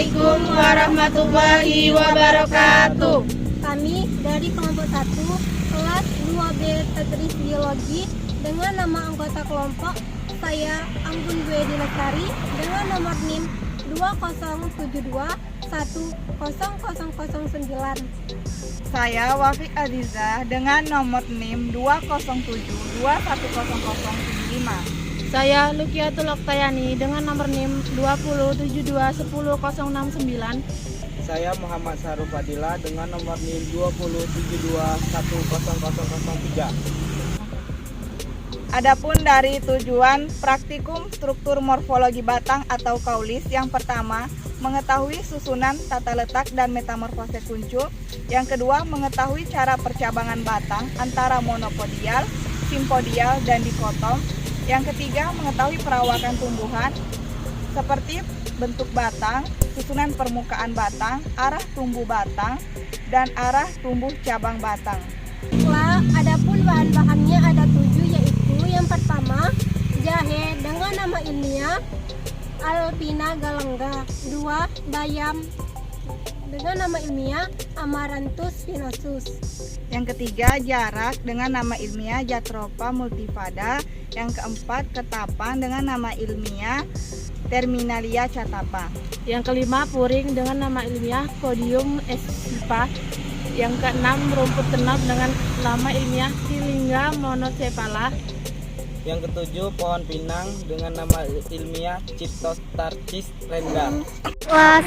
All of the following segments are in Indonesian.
Assalamualaikum warahmatullahi wabarakatuh. Kami dari kelompok 1 kelas 2B Tadris Biologi dengan nama anggota kelompok saya Anggun Gwedi Lestari dengan nomor NIM 2072100009. Saya Wafiq Aziza dengan nomor NIM 207211075. Saya Lukiatul Oktayani dengan nomor NIM 207211069. Saya Muhammad Saruf Fadila dengan nomor NIM 2072103. Adapun dari tujuan praktikum struktur morfologi batang atau kaulis, yang pertama mengetahui susunan, tata letak, dan metamorfose kuncup. Yang kedua mengetahui cara percabangan batang antara monopodial, simpodial, dan dikotom. Yang ketiga mengetahui perawakan tumbuhan seperti bentuk batang, susunan permukaan batang, arah tumbuh batang, dan arah tumbuh cabang batang. Adapun bahan-bahannya ada 7, yaitu yang pertama jahe dengan nama ilmiah Alpina galanga. 2. Bayam dengan nama ilmiah Amaranthus spinosus. Yang ketiga jarak dengan nama ilmiah Jatropha multifada. Yang keempat ketapang dengan nama ilmiah Terminalia catapa. Yang kelima puring dengan nama ilmiah Podium escipa. Yang keenam rumput tenab dengan nama ilmiah Tilingga monocephala. Yang ketujuh pohon pinang dengan nama ilmiah Ciptostarchis renda.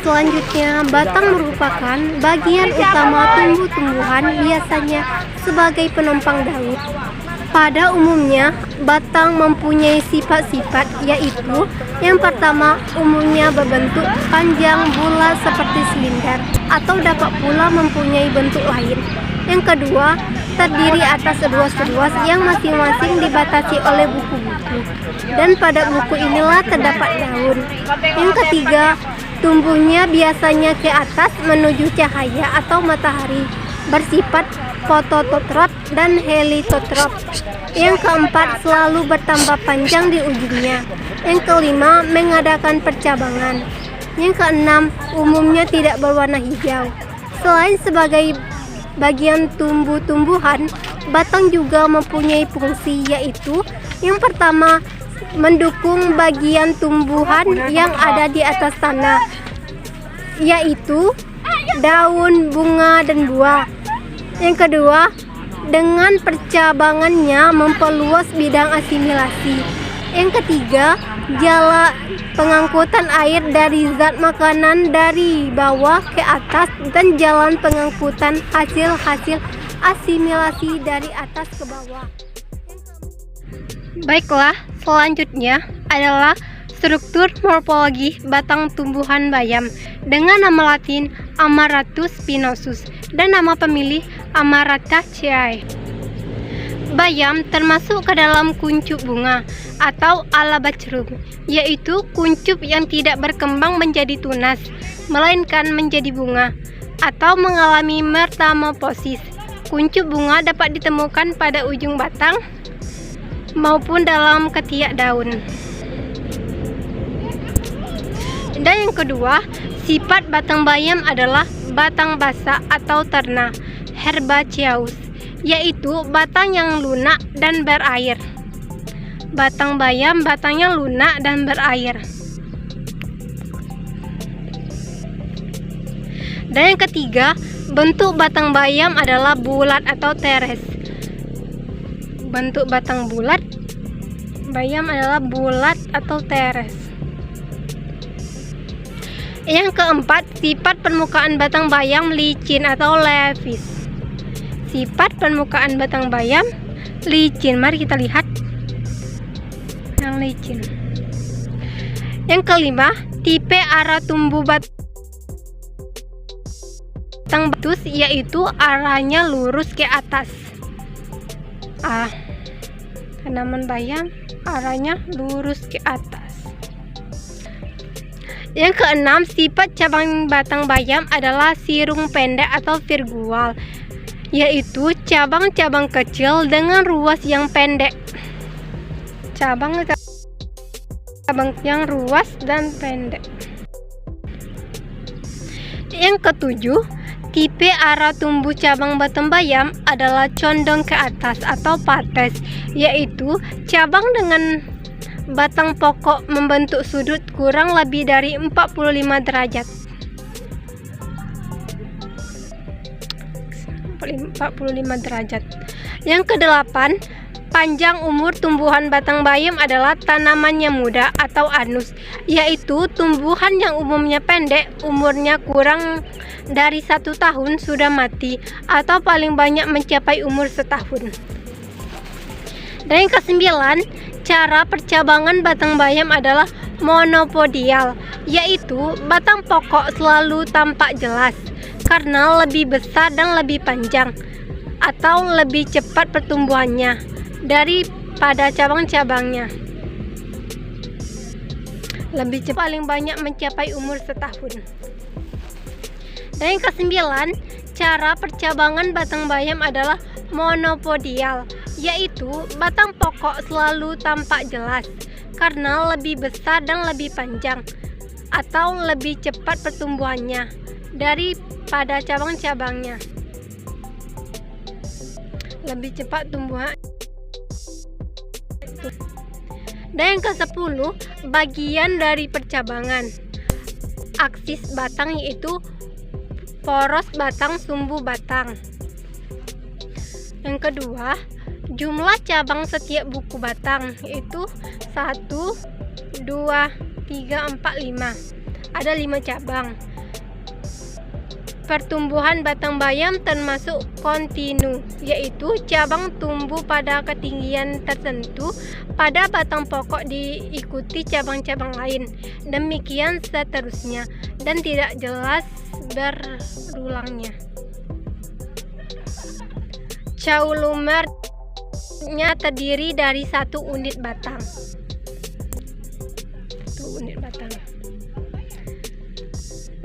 Selanjutnya, batang merupakan bagian utama tumbuh-tumbuhan, biasanya sebagai penopang daun. Pada umumnya, batang mempunyai sifat-sifat, yaitu yang pertama, umumnya berbentuk panjang bulat seperti silinder, atau dapat pula mempunyai bentuk lain. Yang kedua, terdiri atas seruas-seruas yang masing-masing dibatasi oleh buku-buku, dan pada buku inilah terdapat daun. Yang ketiga, tumbuhnya biasanya ke atas menuju cahaya atau matahari, bersifat fototrof dan heliotrof. Yang keempat, selalu bertambah panjang di ujungnya. Yang kelima, mengadakan percabangan. Yang keenam, umumnya tidak berwarna hijau. Selain sebagai bagian tumbuh-tumbuhan, batang juga mempunyai fungsi, yaitu yang pertama, mendukung bagian tumbuhan yang ada di atas tanah, yaitu daun, bunga, dan buah. Yang kedua, dengan percabangannya memperluas bidang asimilasi. Yang ketiga, jala pengangkutan air dari zat makanan dari bawah ke atas dan jalan pengangkutan hasil-hasil asimilasi dari atas ke bawah. Baiklah, selanjutnya adalah struktur morfologi batang tumbuhan bayam dengan nama latin Amaranthus spinosus dan nama pemilih Amaranthaceae. Bayam termasuk ke dalam kuncup bunga atau Alabastrum, yaitu kuncup yang tidak berkembang menjadi tunas, melainkan menjadi bunga atau mengalami metamorfosis. Kuncup bunga dapat ditemukan pada ujung batang maupun dalam ketiak daun. Dan yang kedua, sifat batang bayam adalah batang basah atau terna, herbaceous, yaitu batang yang lunak dan berair. Batang bayam batangnya lunak dan berair. Dan yang ketiga, bentuk batang bayam adalah bulat atau teres. Bentuk batang bulat bayam adalah bulat atau teres. Yang keempat, sifat permukaan batang bayam licin atau levis. Sifat permukaan batang bayam licin. Mari kita lihat yang licin. Yang kelima, tipe arah tumbuh batang batus, yaitu arahnya lurus ke atas. Tanaman bayam arahnya lurus ke atas. Yang keenam, sifat cabang batang bayam adalah sirung pendek atau virgual, yaitu cabang-cabang kecil dengan ruas yang pendek. Cabang yang ruas dan pendek. Yang ketujuh, tipe arah tumbuh cabang batang bayam adalah condong ke atas atau pates, yaitu cabang dengan batang pokok membentuk sudut kurang lebih dari 45 derajat. 45 derajat. Yang kedelapan, panjang umur tumbuhan batang bayam adalah tanamannya muda atau anus, yaitu tumbuhan yang umumnya pendek, umurnya kurang dari 1 tahun sudah mati atau paling banyak mencapai umur setahun. Dan yang kesembilan, cara percabangan batang bayam adalah monopodial, yaitu batang pokok selalu tampak jelas karena lebih besar dan lebih panjang atau lebih cepat pertumbuhannya daripada cabang-cabangnya. Lebih cepat, paling banyak mencapai umur setahun. Dan yang kesembilan, cara percabangan batang bayam adalah monopodial, yaitu batang pokok selalu tampak jelas karena lebih besar dan lebih panjang atau lebih cepat pertumbuhannya daripada cabang-cabangnya. Lebih cepat tumbuhan. Dan yang ke-10, bagian dari percabangan aksis batang, yaitu poros batang, sumbu batang. Yang kedua, jumlah cabang setiap buku batang, yaitu 1, 2, 3, 4, 5. Ada 5 cabang. Pertumbuhan batang bayam termasuk kontinu, yaitu cabang tumbuh pada ketinggian tertentu pada batang pokok diikuti cabang-cabang lain, demikian seterusnya, dan tidak jelas berulangnya. Caulumernya terdiri dari 1 unit batang. 1 unit batang.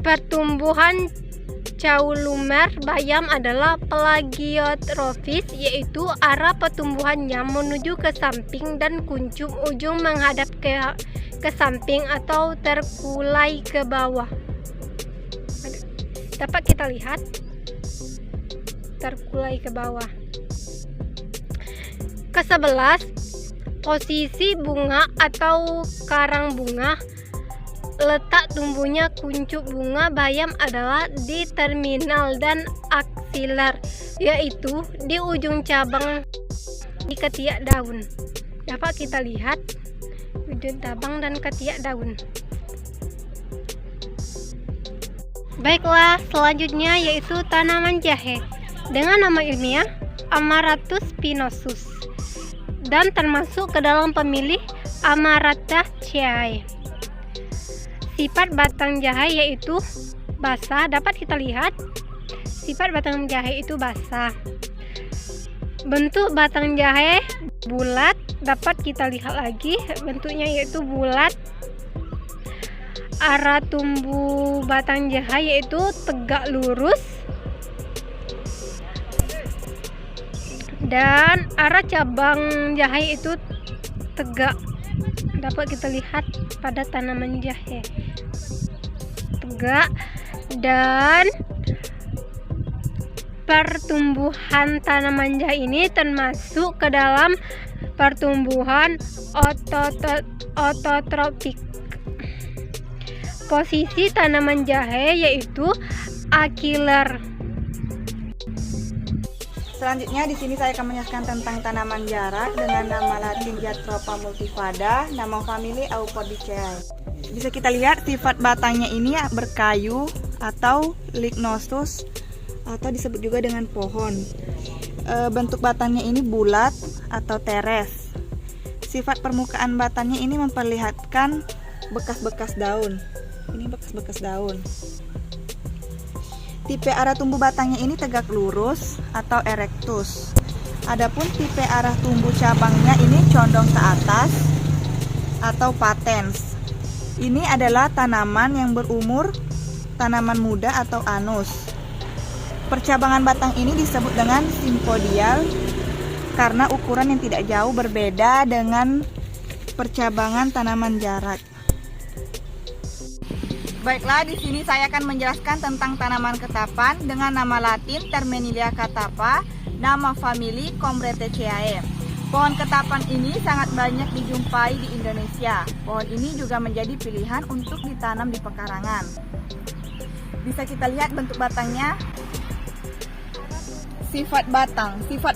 Pertumbuhan caulumer bayam adalah plagiotrofis, yaitu arah pertumbuhannya menuju ke samping dan kuncup ujung menghadap ke samping atau terkulai ke bawah. Dapat kita lihat terkulai ke bawah. Ke-11, posisi bunga atau karang bunga. Letak tumbuhnya kuncup bunga bayam adalah di terminal dan aksiler, yaitu di ujung cabang di ketiak daun. Dapat kita lihat ujung cabang dan ketiak daun. Baiklah, selanjutnya yaitu tanaman jahe dengan nama ilmiah Amaracus spinosus dan termasuk ke dalam famili Amaraceae. Sifat batang jahe yaitu basah. Dapat kita lihat sifat batang jahe itu basah. Bentuk batang jahe bulat. Dapat kita lihat lagi bentuknya yaitu bulat. Arah tumbuh batang jahe yaitu tegak lurus. Dan arah cabang jahe itu tegak. Dapat kita lihat pada tanaman jahe tegak. Dan pertumbuhan tanaman jahe ini termasuk ke dalam pertumbuhan autotrofik. Posisi tanaman jahe yaitu akiler. Selanjutnya di sini saya akan menjelaskan tentang tanaman jarak dengan nama Latin Jatropha multifada, nama famili Aupordiceae. Bisa kita lihat sifat batangnya ini berkayu atau lignosus atau disebut juga dengan pohon. Bentuk batangnya ini bulat atau teres. Sifat permukaan batangnya ini memperlihatkan bekas-bekas daun. Ini bekas-bekas daun. Tipe arah tumbuh batangnya ini tegak lurus atau erectus. Adapun tipe arah tumbuh cabangnya ini condong ke atas atau patens. Ini adalah tanaman yang berumur, tanaman muda atau anus. Percabangan batang ini disebut dengan simpodial karena ukuran yang tidak jauh berbeda dengan percabangan tanaman jarak. Baiklah, di sini saya akan menjelaskan tentang tanaman ketapan dengan nama Latin Terminilia catapa, nama famili Combretaceae. Pohon ketapan ini sangat banyak dijumpai di Indonesia. Pohon ini juga menjadi pilihan untuk ditanam di pekarangan. Bisa kita lihat bentuk batangnya. Sifat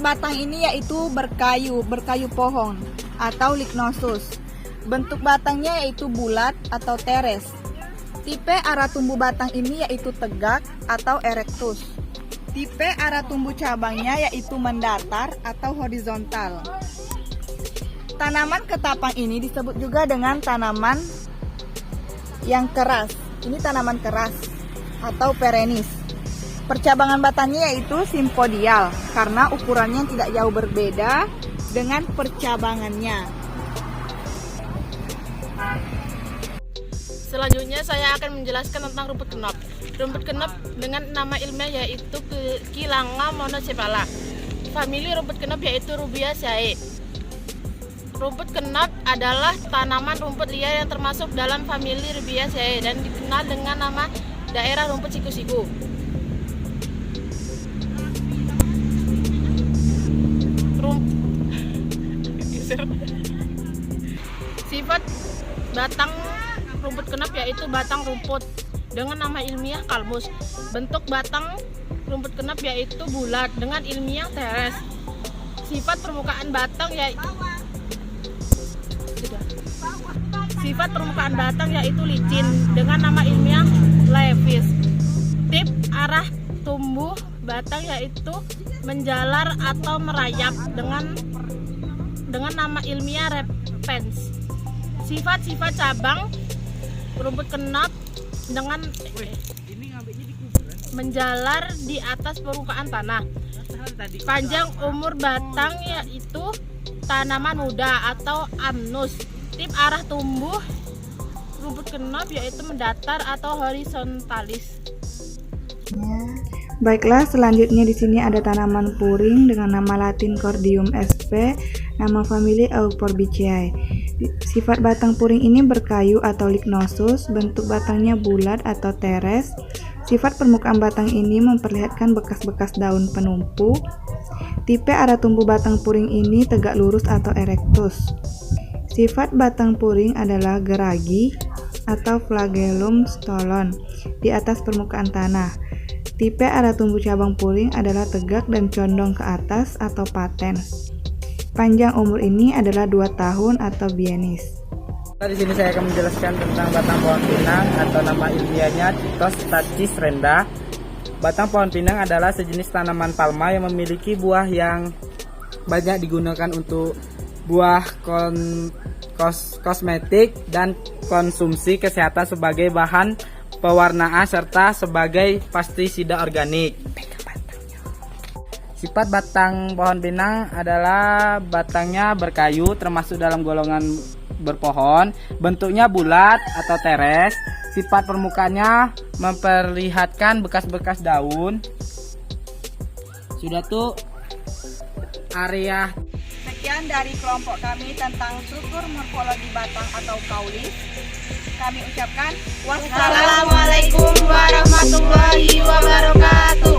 batang ini yaitu berkayu pohon atau lignosus. Bentuk batangnya yaitu bulat atau teres. Tipe arah tumbuh batang ini yaitu tegak atau erectus. Tipe arah tumbuh cabangnya yaitu mendatar atau horizontal. Tanaman ketapang ini disebut juga dengan tanaman yang keras. Ini tanaman keras atau perennis. Percabangan batangnya yaitu simpodial karena ukurannya tidak jauh berbeda dengan percabangannya. Selanjutnya saya akan menjelaskan tentang rumput kenop. Rumput kenop dengan nama ilmiah yaitu Kilanga monocephala. Famili rumput kenop yaitu Rubiaceae. Rumput kenop adalah tanaman rumput liar yang termasuk dalam famili Rubiaceae dan dikenal dengan nama daerah rumput siku-siku. Sifat batang rumput kenop yaitu batang rumput dengan nama ilmiah kalmus. Bentuk batang rumput kenop yaitu bulat dengan ilmiah teres. Sifat permukaan batang yaitu licin dengan nama ilmiah leavis. Tip arah tumbuh batang yaitu menjalar atau merayap dengan nama ilmiah repens. Sifat-sifat cabang rumput kenop dengan menjalar di atas permukaan tanah. Panjang umur batang yaitu tanaman muda atau amnus. Tip arah tumbuh rumput kenop yaitu mendatar atau horizontalis. Baiklah, selanjutnya di sini ada tanaman puring dengan nama Latin Cordium sp, nama famili Euphorbiceae. Sifat batang puring ini berkayu atau lignosus, bentuk batangnya bulat atau teres. Sifat permukaan batang ini memperlihatkan bekas-bekas daun penumpu. Tipe arah tumbuh batang puring ini tegak lurus atau erectus. Sifat batang puring adalah geragi atau flagellum stolon di atas permukaan tanah. Tipe arah tumbuh cabang puring adalah tegak dan condong ke atas atau patens. Panjang umur ini adalah 2 tahun atau biennis. Di sini saya akan menjelaskan tentang batang pohon pinang atau nama ilmiahnya Citos tarcis renda. Batang pohon pinang adalah sejenis tanaman palma yang memiliki buah yang banyak digunakan untuk buah kosmetik dan konsumsi kesehatan sebagai bahan pewarnaan serta sebagai pestisida organik. Sifat batang pohon pinang adalah batangnya berkayu termasuk dalam golongan berpohon, bentuknya bulat atau teres. Sifat permukaannya memperlihatkan bekas-bekas daun. Sudah tuh area. Sekian dari kelompok kami tentang struktur morfologi batang atau kaulis. Kami ucapkan Wassalamualaikum warahmatullahi wabarakatuh.